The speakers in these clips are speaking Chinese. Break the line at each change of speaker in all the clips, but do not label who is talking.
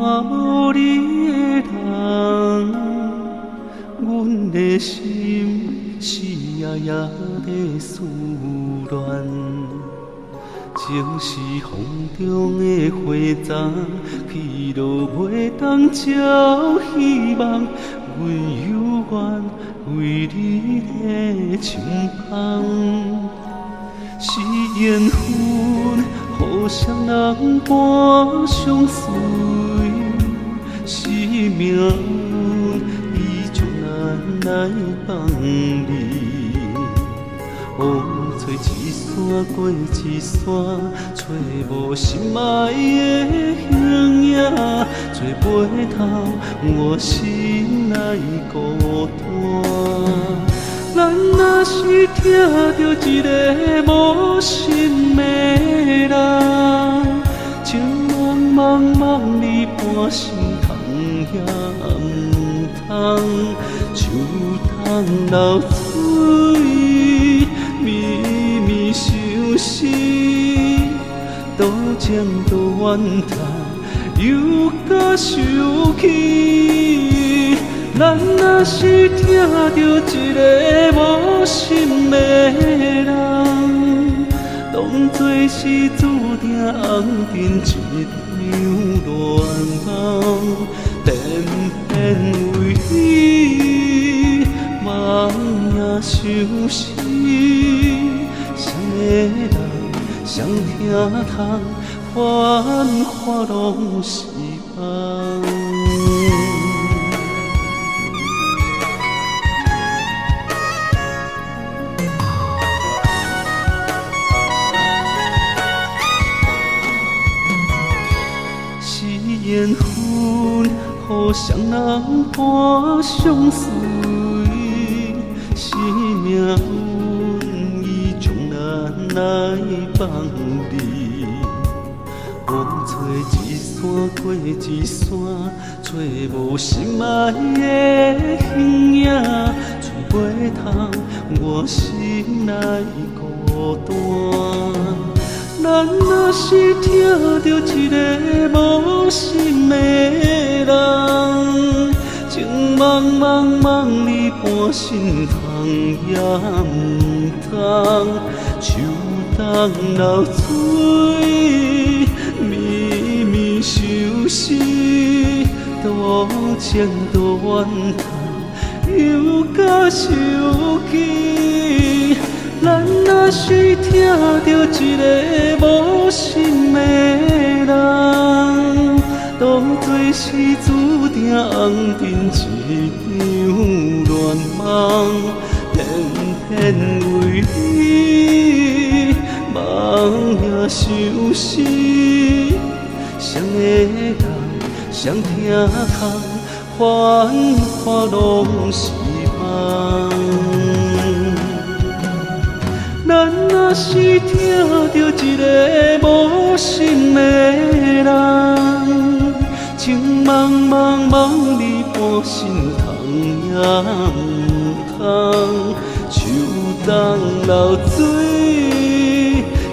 无你的人，阮的心是夜夜在思恋。情是风中的花丛，去落袂当照希望。阮犹原为你在心芳，是缘分，互相人伴相随，是命运，已将咱来放离。找一山过一山，找无心爱的形影，找袂透我心内孤单。咱若是听着一个无心的人，情茫茫茫里半心通也毋通，就当流水。绵绵相思，多情多怨叹，又甲想起。咱若是听着一个无心的人，当作是注定红尘一场乱梦，偏偏为你梦也相思。谁的人，谁听通，繁华拢是梦。是缘分，互相人伴相随，是命运，已将咱来放离。找一山过一山，找无心爱的形影，找袂透我心内孤单。咱若是听着一个无心的人，情茫茫茫里半心痛也毋通，就当流水绵绵相思，多情多怨叹，又甲想起。咱若是听着一个无心的人，当作是注定红尘一场乱梦，偏偏为你梦也相思。谁的人，谁听通，繁华拢是梦。咱若是听着一个无心的人，情茫茫茫里半心痛也毋通，就当流水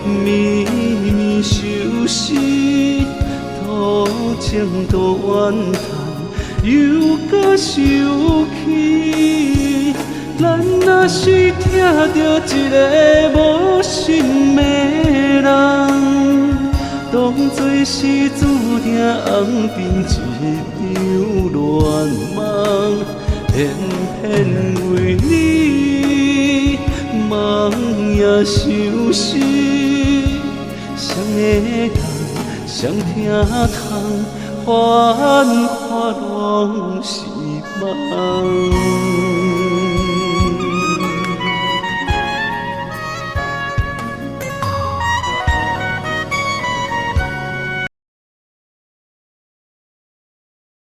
绵绵相思，多情多怨叹，又甲想起。咱若是听着一个无心的人，当作是注定红尘一场乱梦，偏偏为你梦也相思。谁的人，谁听通，繁华拢是梦。